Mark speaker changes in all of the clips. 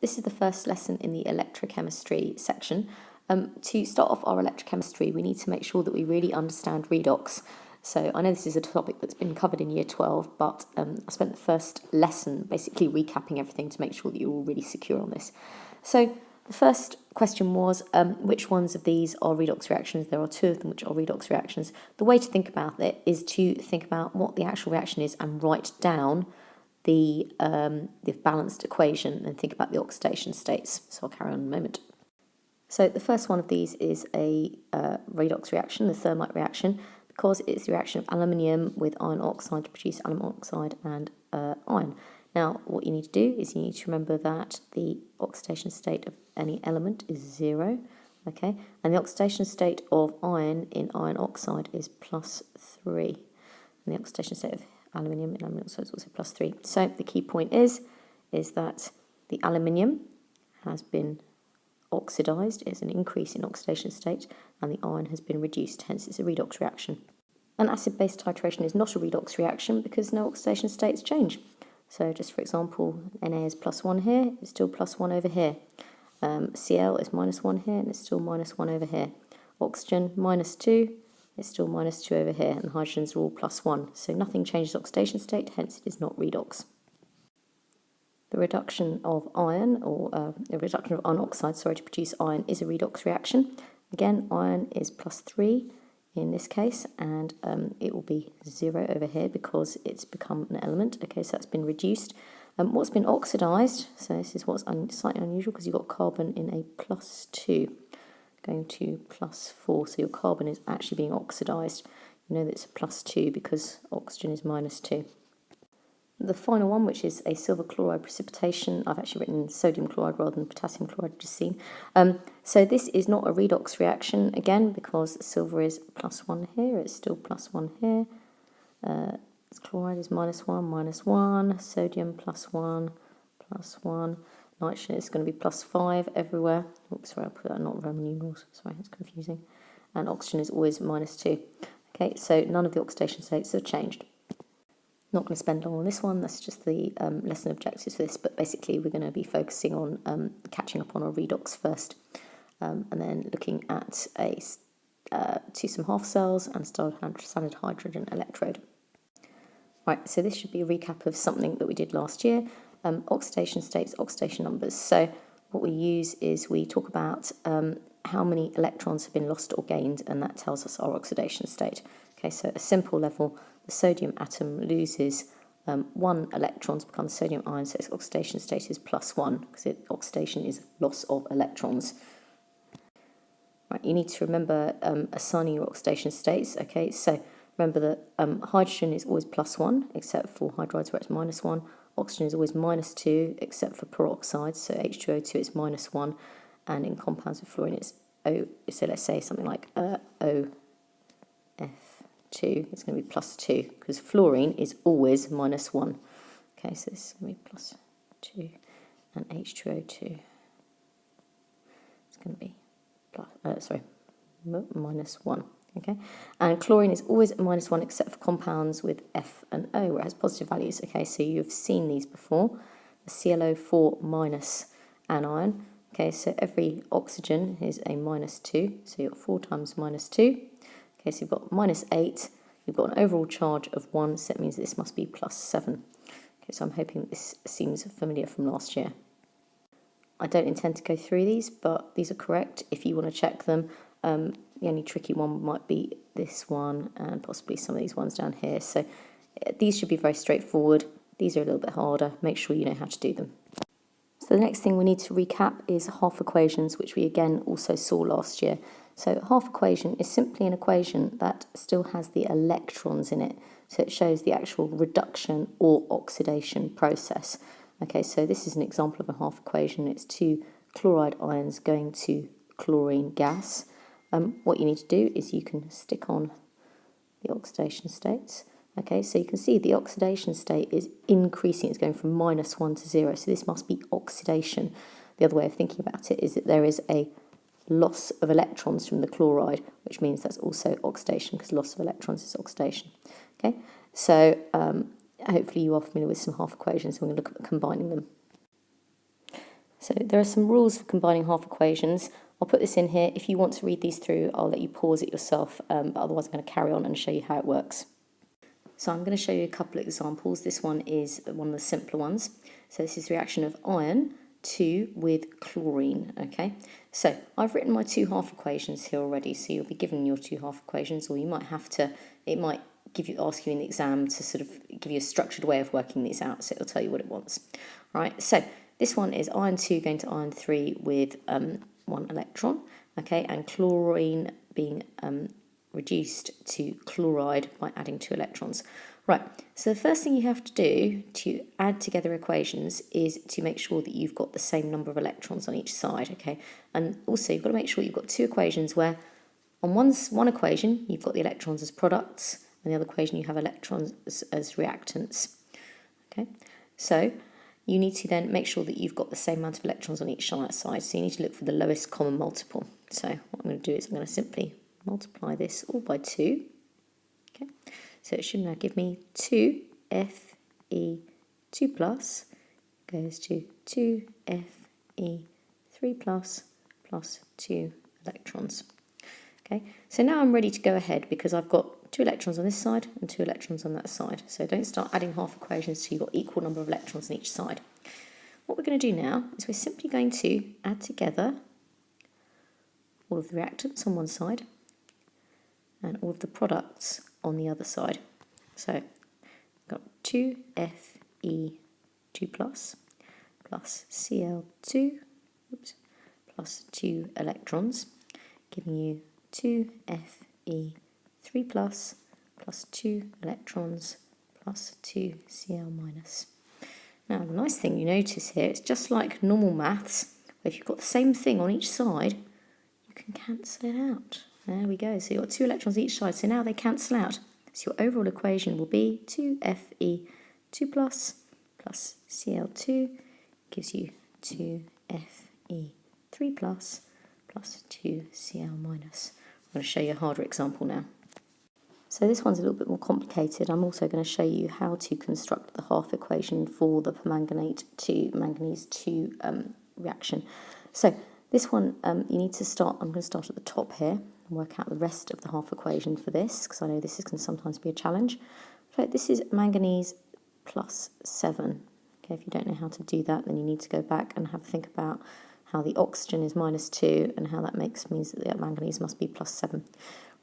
Speaker 1: this is the first lesson in the electrochemistry section. To start off our electrochemistry, we need to make sure that we really understand redox. So I know this is a topic that's been covered in year 12, but I spent the first lesson basically recapping everything to make sure that you're all really secure on this. So the first question was, which ones of these are redox reactions? There are two of them which are redox reactions. The way to think about it is to think about what the actual reaction is and write down the balanced equation and think about the oxidation states. So I'll carry on in a moment. So the first one of these is a redox reaction, the thermite reaction, because it's the reaction of aluminium with iron oxide to produce aluminium oxide and iron. Now, what you need to do is you need to remember that the oxidation state of any element is 0, okay? And the oxidation state of iron in iron oxide is +3. And the oxidation state of aluminium in aluminium oxide is also +3. So the key point is that the aluminium has been oxidized, is an increase in oxidation state, and the iron has been reduced, hence it's a redox reaction. An acid-base titration is not a redox reaction because no oxidation states change. So just for example, Na is +1 here, it's still +1 over here. Cl is -1 here, and it's still -1 over here. Oxygen, -2, it's still -2 over here, and the hydrogens are all +1. So nothing changes oxidation state, hence it is not redox. The reduction of iron, or the reduction of iron oxide, to produce iron is a redox reaction. Again, iron is +3 in this case, and it will be 0 over here because it's become an element. Okay, so that's been reduced. What's been oxidized, so this is what's slightly unusual because you've got carbon in a +2 going to +4, so your carbon is actually being oxidized. You know that it's a +2 because oxygen is -2. The final one, which is a silver chloride precipitation, I've actually written sodium chloride rather than potassium chloride, just seen. So this is not a redox reaction, again, because silver is +1 here, it's still +1 here. Chloride is -1, -1, sodium +1, +1. Nitrogen is going to be +5 everywhere. Oops, sorry, I'll put that not Roman numerals. Sorry, it's confusing. And oxygen is always -2. Okay, so none of the oxidation states have changed. Not going to spend long on this one, that's just the lesson objectives for this, but basically we're going to be focusing on catching up on our redox first, and then looking at some half cells and standard hydrogen electrode. Right, so this should be a recap of something that we did last year, oxidation states, oxidation numbers. So what we use is we talk about how many electrons have been lost or gained, and that tells us our oxidation state. Okay, so at a simple level, the sodium atom loses 1 electron to become sodium ion, so its oxidation state is +1, because oxidation is loss of electrons. Right, you need to remember assigning your oxidation states. Okay, so remember that hydrogen is always +1, except for hydrides where it's -1. Oxygen is always -2, except for peroxides, so H2O2 is -1, and in compounds with fluorine it's O. So let's say something like OF2, it's going to be +2, because fluorine is always -1. Okay, so this is going to be +2, and H2O2 is going to be -1. Okay, and chlorine is always -1 except for compounds with F and O, where it has positive values. Okay, so you've seen these before, the ClO4 minus anion. Okay, so every oxygen is a -2, so you've got 4 times -2. Okay, so you've got -8, you've got an overall charge of 1, so that means this must be +7. Okay, so I'm hoping this seems familiar from last year. I don't intend to go through these, but these are correct if you want to check them. The only tricky one might be this one and possibly some of these ones down here. So these should be very straightforward. These are a little bit harder. Make sure you know how to do them. So the next thing we need to recap is half equations, which we again also saw last year. So half equation is simply an equation that still has the electrons in it. So it shows the actual reduction or oxidation process. Okay, so this is an example of a half equation. It's 2 chloride ions going to chlorine gas. What you need to do is you can stick on the oxidation states. Okay, so you can see the oxidation state is increasing. It's going from -1 to 0. So this must be oxidation. The other way of thinking about it is that there is a loss of electrons from the chloride, which means that's also oxidation, because loss of electrons is oxidation. Okay, so hopefully you are familiar with some half equations. We're going to look at combining them. So there are some rules for combining half equations. I'll put this in here. If you want to read these through, I'll let you pause it yourself, but otherwise I'm going to carry on and show you how it works. So I'm going to show you a couple of examples. This one is one of the simpler ones. So this is the reaction of iron with chlorine, okay? So I've written my two half equations here already, so you'll be given your two half equations, or you might have to, it might ask you in the exam to sort of give you a structured way of working these out, so it'll tell you what it wants. All right, so this one is iron 2 going to iron 3 with 1 electron, okay, and chlorine being reduced to chloride by adding 2 electrons. Right, so the first thing you have to do to add together equations is to make sure that you've got the same number of electrons on each side, okay? And also you've got to make sure you've got two equations where on one equation you've got the electrons as products, and the other equation you have electrons as reactants, okay? So you need to then make sure that you've got the same amount of electrons on each side, so you need to look for the lowest common multiple. So what I'm going to do is I'm going to simply multiply this all by 2, okay? So it should now give me 2Fe2 plus goes to 2Fe3 plus 2 electrons. Okay, so now I'm ready to go ahead because I've got 2 electrons on this side and 2 electrons on that side. So don't start adding half equations till you've got equal number of electrons on each side. What we're going to do now is we're simply going to add together all of the reactants on one side and all of the products on the other side. So we've got 2Fe2 plus Cl2 plus 2 electrons, giving you 2Fe3 plus 2 electrons plus 2 Cl minus. Now the nice thing you notice here, it's just like normal maths, where if you've got the same thing on each side, you can cancel it out. There we go. So you've got 2 electrons each side, so now they cancel out. So your overall equation will be 2Fe2 plus Cl2 gives you 2Fe3 plus 2 Cl minus. I'm going to show you a harder example now. So this one's a little bit more complicated. I'm also going to show you how to construct the half equation for the permanganate to manganese 2 reaction. So this one, you need to start, I'm going to start at the top here and work out the rest of the half equation for this, because I know this can sometimes be a challenge. So this is manganese plus 7. Okay, if you don't know how to do that, then you need to go back and have a think about how the oxygen is minus 2 and how that means that the manganese must be plus 7.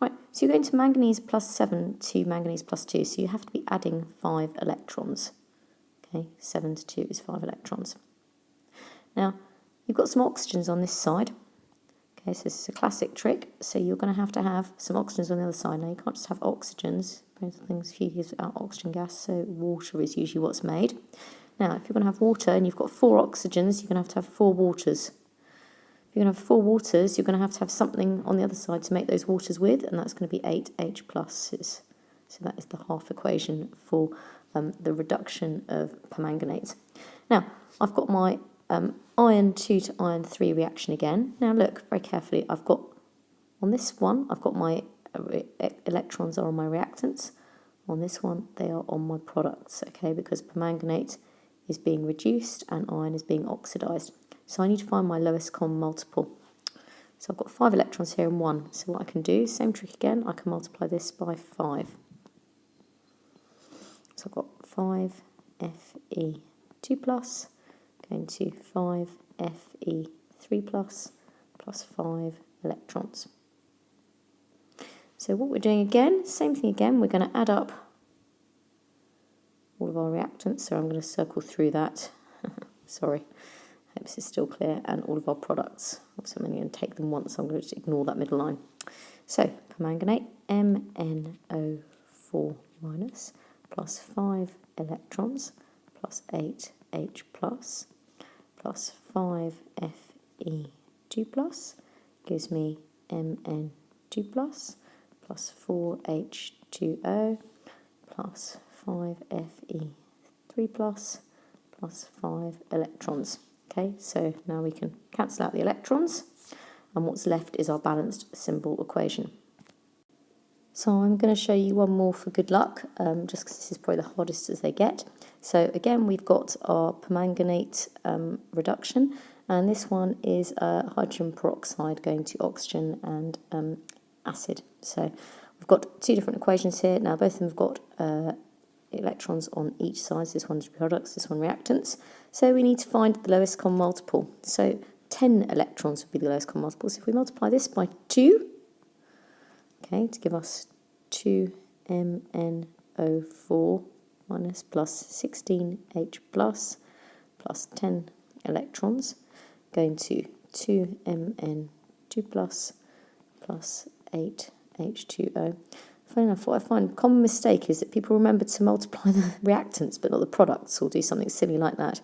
Speaker 1: Right, so you're going to manganese plus 7 to manganese plus 2, so you have to be adding 5 electrons. Okay, 7 to 2 is 5 electrons. Now, you've got some oxygens on this side. Okay, so this is a classic trick. So you're going to have some oxygens on the other side. Now, you can't just have oxygens. Things few gives out oxygen gas, so water is usually what's made. Now, if you're going to have water and you've got 4 oxygens, you're going to have 4 waters. If you're going to have 4 waters, you're going to have something on the other side to make those waters with, and that's going to be 8 H pluses. So that is the half equation for the reduction of permanganate. Now, I've got my iron 2 to iron 3 reaction again. Now look very carefully. I've got, on this one, I've got my electrons are on my reactants. On this one, they are on my products, okay, because permanganate is being reduced and iron is being oxidized. So I need to find my lowest common multiple. So I've got 5 electrons here and 1. So what I can do, same trick again, I can multiply this by 5. So I've got 5Fe2 plus going to 5Fe3 plus 5 electrons. So what we're doing again, same thing again, we're going to add up all of our reactants. So I'm going to circle through that. Sorry, I hope this is still clear. And all of our products. Obviously I'm only going to take them once, so I'm going to just ignore that middle line. So permanganate, MnO4 minus plus 5 electrons plus 8 H plus 5Fe2 plus gives me Mn2 plus 4H2O plus 5Fe3 plus 5 electrons. Okay, so now we can cancel out the electrons, and what's left is our balanced symbol equation. So I'm going to show you one more for good luck, just because this is probably the hardest as they get. So again, we've got our permanganate reduction, And this one is hydrogen peroxide going to oxygen and acid. So we've got two different equations here. Now both of them have got electrons on each side. So this one's products, this one reactants. So we need to find the lowest common multiple. So 10 electrons would be the lowest common multiple. So if we multiply this by 2, okay, to give us 2MnO4 minus plus 16H plus 10 electrons, going to 2Mn2 plus 8H2O. Funny enough, what I find a common mistake is that people remember to multiply the reactants but not the products, or do something silly like that.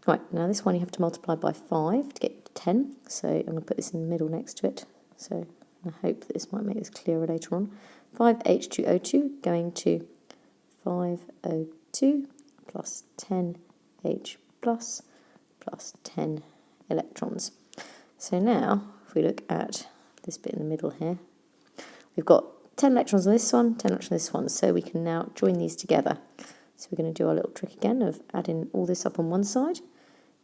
Speaker 1: Right, now this one you have to multiply by 5 to get to 10, so I'm going to put this in the middle next to it. So I hope that this might make this clearer later on. 5H2O2 going to 5O2 plus 10H plus 10 electrons. So now, if we look at this bit in the middle here, we've got 10 electrons on this one, 10 electrons on this one, so we can now join these together. So we're going to do our little trick again of adding all this up on one side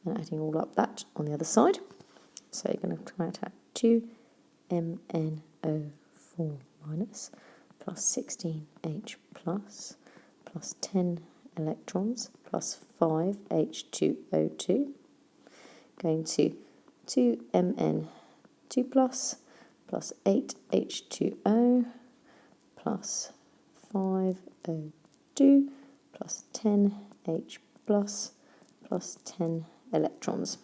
Speaker 1: and adding all up that on the other side. So you're going to try out 2MnO4 minus plus 16H plus 10 electrons plus 5H2O2 going to 2Mn2 plus 8H2O plus 5O2 plus 10H plus 10 electrons.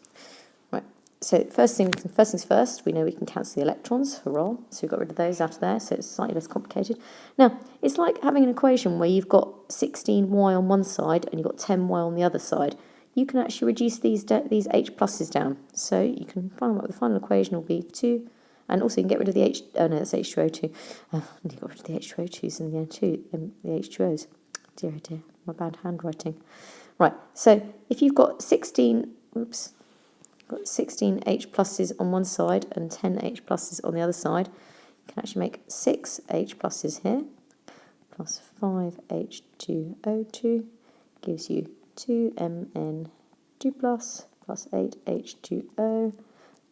Speaker 1: Right, so first things first, we know we can cancel the electrons, hurrah, so we got rid of those out of there, so it's slightly less complicated. Now, it's like having an equation where you've got 16y on one side and you've got 10y on the other side. You can actually reduce these H pluses down, so you can find what the final equation will be 2, and also you can get rid of the H, oh no, that's H2O2. I got rid of the H2O2s and the H2Os. Dear, oh dear, my bad handwriting. Right, so if you've got 16 H pluses on one side and 10 H pluses on the other side, you can actually make 6 H pluses here, plus 5 H2O2 gives you 2Mn2 plus 8H2O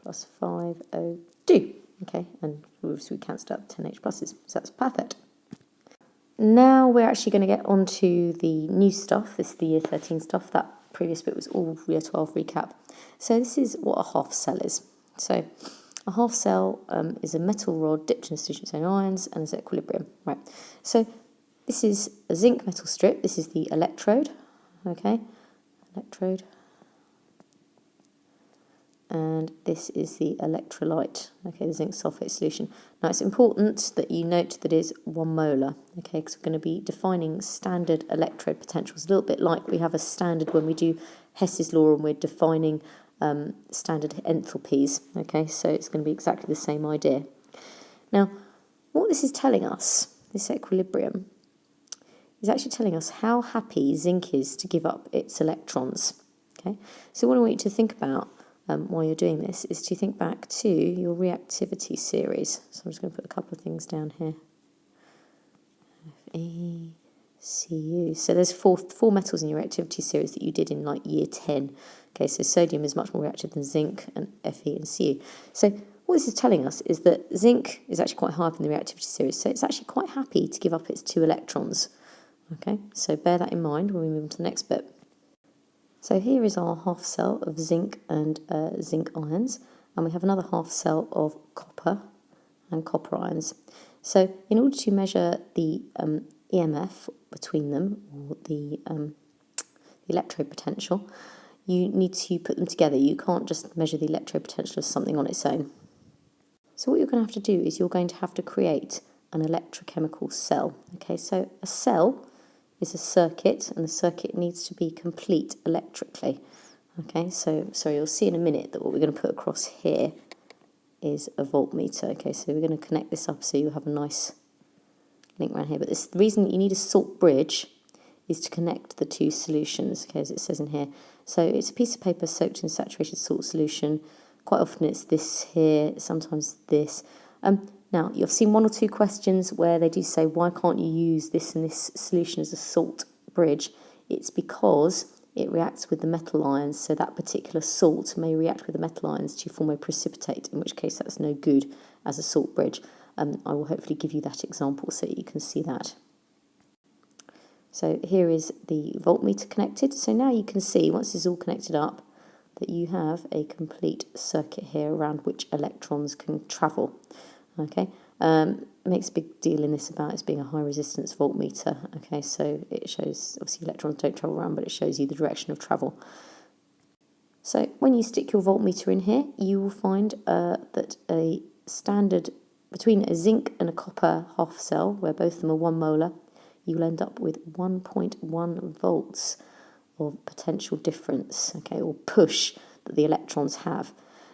Speaker 1: plus 5O2. Okay, and we cancelled out 10 H pluses, so that's perfect. Now we're actually going to get onto the new stuff. This is the year 13 stuff. That previous bit was all year 12 recap. So this is what a half cell is. So a half cell is a metal rod dipped in a solution of its own ions and is at equilibrium. Right. So this is a zinc metal strip. This is the electrode. Okay, electrode. And this is the electrolyte, okay, the zinc sulfate solution. Now it's important that you note that it is 1 molar, okay, because we're going to be defining standard electrode potentials, a little bit like we have a standard when we do Hess's law and we're defining standard enthalpies, okay, so it's going to be exactly the same idea. Now, what this is telling us, this equilibrium, is actually telling us how happy zinc is to give up its electrons, okay. So what I want you to think about while you're doing this is to think back to your reactivity series. So I'm just going to put a couple of things down here. FeCu. So there's four metals in your reactivity series that you did in like year 10. Okay, so sodium is much more reactive than zinc and Fe and Cu. So what this is telling us is that zinc is actually quite high up in the reactivity series, so it's actually quite happy to give up its 2 electrons. Okay, so bear that in mind when we move on to the next bit. So here is our half cell of zinc and zinc ions, and we have another half cell of copper and copper ions. So in order to measure the EMF between them, or the electrode potential, you need to put them together. You can't just measure the electrode potential as something on its own. So what you're going to have to do is you're going to have to create an electrochemical cell. Okay, so a cell is a circuit, and the circuit needs to be complete electrically. Okay, so you'll see in a minute that what we're going to put across here is a voltmeter. Okay, so we're going to connect this up so you have a nice link around here. But the reason you need a salt bridge is to connect the two solutions, okay, as it says in here. So it's a piece of paper soaked in saturated salt solution. Quite often it's this here, sometimes this. Now, you've seen 1 or 2 questions where they do say, why can't you use this and this solution as a salt bridge? It's because it reacts with the metal ions, so that particular salt may react with the metal ions to form a precipitate, in which case that's no good as a salt bridge. I will hopefully give you that example so you can see that. So here is the voltmeter connected. So now you can see, once this is all connected up, that you have a complete circuit here around which electrons can travel. Okay, makes a big deal in this about it being a high resistance voltmeter. Okay, so it shows, obviously electrons don't travel around, but it shows you the direction of travel. So when you stick your voltmeter in here, you will find that a standard, between a zinc and a copper half cell, where both of them are 1 molar, you will end up with 1.1 volts of potential difference, okay, or push that the electrons have.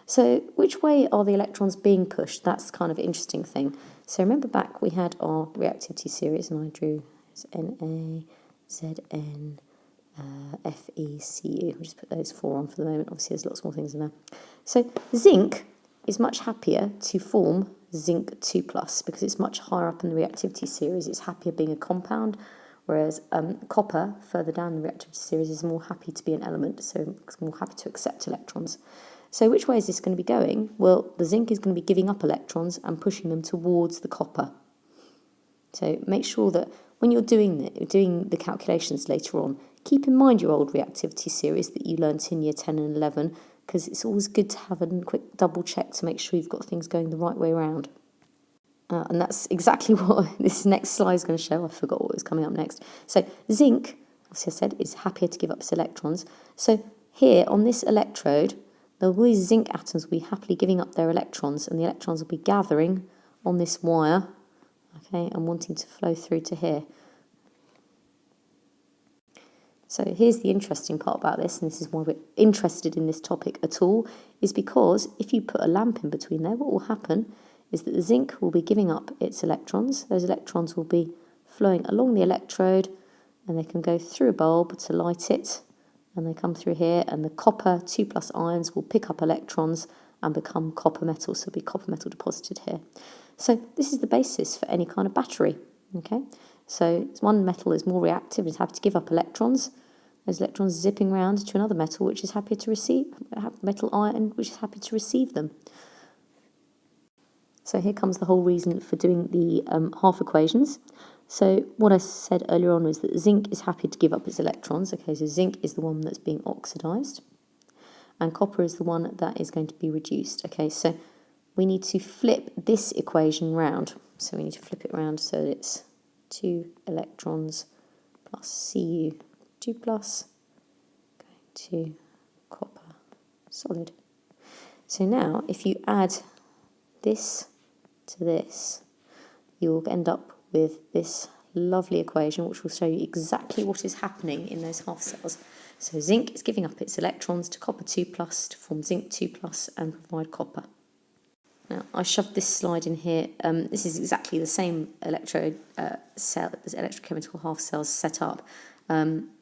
Speaker 1: So which way are the electrons being pushed? That's kind of an interesting thing. So remember back we had our reactivity series, and I drew Na, Zn, FeCu. I'll just put those 4 on for the moment. Obviously there's lots more things in there. So zinc is much happier to form zinc 2+, because it's much higher up in the reactivity series. It's happier being a compound, whereas copper, further down the reactivity series, is more happy to be an element, so it's more happy to accept electrons. So which way is this going to be going? Well, the zinc is going to be giving up electrons and pushing them towards the copper. So make sure that when you're doing the calculations later on, keep in mind your old reactivity series that you learnt in year 10 and 11, because it's always good to have a quick double check to make sure you've got things going the right way around. And that's exactly what this next slide is going to show. I forgot what was coming up next. So zinc, obviously I said, is happier to give up its electrons. So here on this electrode, the these zinc atoms will be happily giving up their electrons, and the electrons will be gathering on this wire, okay, and wanting to flow through to here. So here's the interesting part about this, and this is why we're interested in this topic at all, is because if you put a lamp in between there, what will happen is that the zinc will be giving up its electrons. Those electrons will be flowing along the electrode, and they can go through a bulb to light it, and they come through here, and the copper 2+ ions will pick up electrons and become copper metal, so there'll be copper metal deposited here. So this is the basis for any kind of battery, okay? So one metal is more reactive, is happy to give up electrons. Those electrons zipping around to another metal which is happy to receive, metal ion which is happy to receive them. So here comes the whole reason for doing the half equations. So what I said earlier on was that zinc is happy to give up its electrons. Okay, so zinc is the one that's being oxidized, and copper is the one that is going to be reduced. Okay, so we need to flip this equation round. So we need to flip it round so that it's 2 electrons plus Cu 2+ going to copper solid. So now if you add this to this, you'll end up with this lovely equation which will show you exactly what is happening in those half cells. So zinc is giving up its electrons to copper 2+ to form zinc 2+ and provide copper. Now I shoved this slide in here. This is exactly the same electrode cell, as electrochemical half cells set up.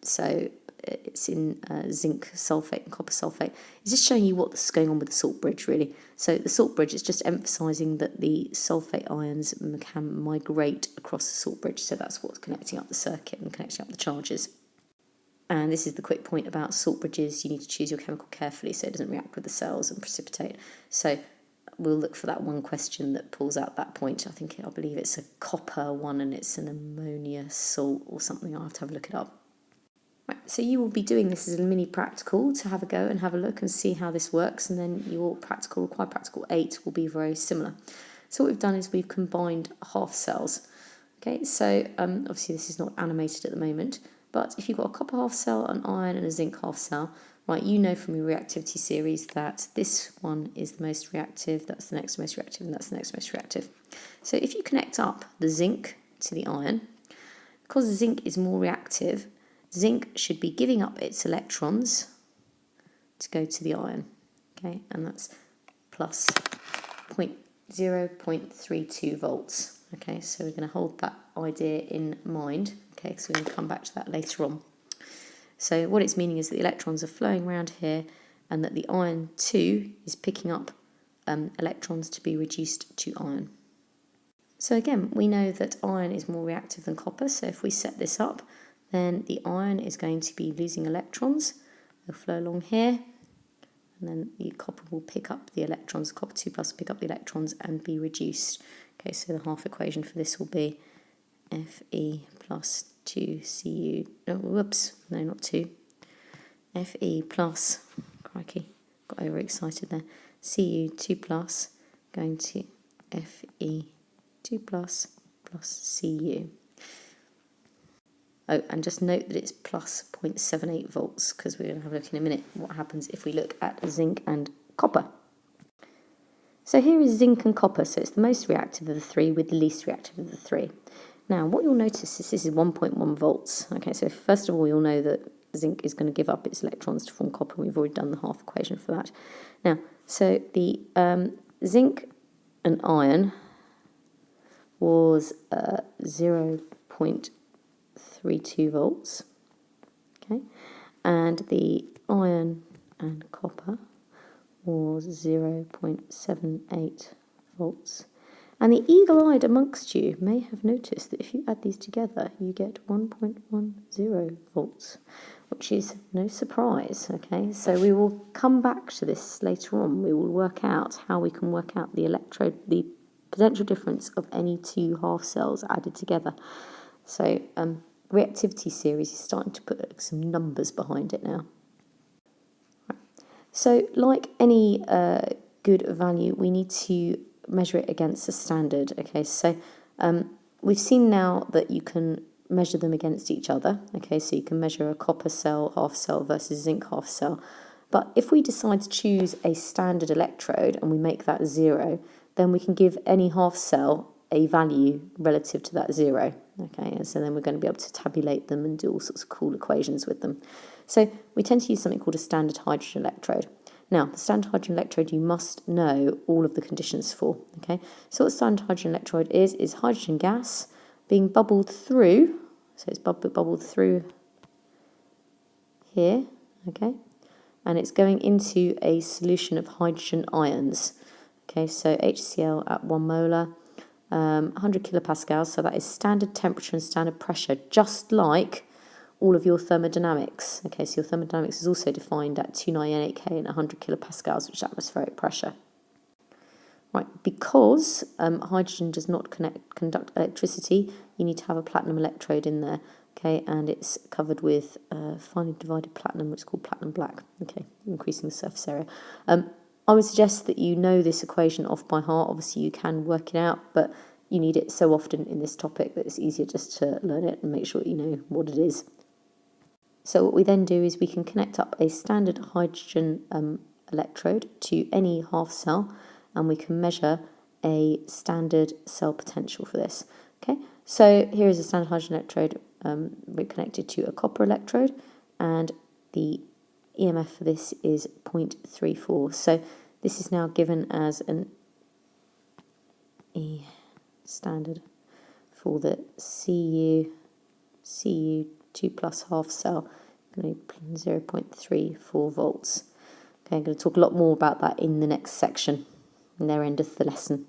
Speaker 1: So it's in zinc sulfate and copper sulfate. It's just showing you what's going on with the salt bridge, really. So the salt bridge is just emphasising that the sulfate ions can migrate across the salt bridge. So that's what's connecting up the circuit and connecting up the charges. And this is the quick point about salt bridges. You need to choose your chemical carefully so it doesn't react with the cells and precipitate. So we'll look for that one question that pulls out that point. I believe it's a copper one and it's an ammonia salt or something. I'll have to have a look it up. Right, so you will be doing this as a mini practical to have a go and have a look and see how this works, and then your required practical 8 will be very similar. So what we've done is we've combined half cells. Okay, so obviously this is not animated at the moment, but if you've got a copper half cell, an iron and a zinc half cell, right, you know from your reactivity series that this one is the most reactive, that's the next most reactive, and that's the next most reactive. So if you connect up the zinc to the iron, because the zinc is more reactive, zinc should be giving up its electrons to go to the iron, okay, and that's plus 0.32 volts. Okay, so we're going to hold that idea in mind, okay, so we're going to come back to that later on. So what it's meaning is that the electrons are flowing around here and that the iron 2 is picking up electrons to be reduced to iron. So again, we know that iron is more reactive than copper, so if we set this up, then the iron is going to be losing electrons. They'll flow along here, and then the copper will pick up the electrons, copper 2 plus will pick up the electrons and be reduced. Okay, so the half equation for this will be Fe plus 2Cu, oh, whoops, no, not 2, Fe plus, crikey, got overexcited there, Cu 2 plus going to Fe 2 plus Cu. Oh, and just note that it's plus 0.78 volts, because we're going to have a look in a minute what happens if we look at zinc and copper. So here is zinc and copper, so it's the most reactive of the three with the least reactive of the three. Now, what you'll notice is this is 1.1 volts. Okay, so first of all, you'll know that zinc is going to give up its electrons to form copper. We've already done the half equation for that. Now, so the zinc and iron was 0.32 volts, okay, and the iron and copper was 0.78 volts. And the eagle-eyed amongst you may have noticed that if you add these together, you get 1.10 volts, which is no surprise, okay? So we will come back to this later on. We will work out how we can work out the electrode, the potential difference of any two half cells added together. So reactivity series is starting to put some numbers behind it now. Right. So like any good value, we need to measure it against a standard. Okay, so we've seen now that you can measure them against each other. Okay, so you can measure a copper cell half cell versus zinc half cell. But if we decide to choose a standard electrode and we make that 0, then we can give any half cell a value relative to that 0. Okay, and so then we're going to be able to tabulate them and do all sorts of cool equations with them. So we tend to use something called a standard hydrogen electrode. Now, the standard hydrogen electrode you must know all of the conditions for. Okay, so what standard hydrogen electrode is hydrogen gas being bubbled through, so it's bubbled through here, okay, and it's going into a solution of hydrogen ions. Okay, so HCl at 1 molar, 100 kilopascals, so that is standard temperature and standard pressure, just like all of your thermodynamics. Okay, so your thermodynamics is also defined at 298 K and 100 kilopascals, which is atmospheric pressure. Right, because hydrogen does not conduct electricity, you need to have a platinum electrode in there. Okay, and it's covered with finely divided platinum, which is called platinum black. Okay, increasing the surface area. I would suggest that you know this equation off by heart. Obviously, you can work it out, but you need it so often in this topic that it's easier just to learn it and make sure you know what it is. So what we then do is we can connect up a standard hydrogen electrode to any half cell, and we can measure a standard cell potential for this. Okay, so here is a standard hydrogen electrode connected to a copper electrode, and the EMF for this is 0.34. So this is now given as an E standard for the Cu2 plus half cell, going to be 0.34 volts. Okay, I'm going to talk a lot more about that in the next section, in their end of the lesson.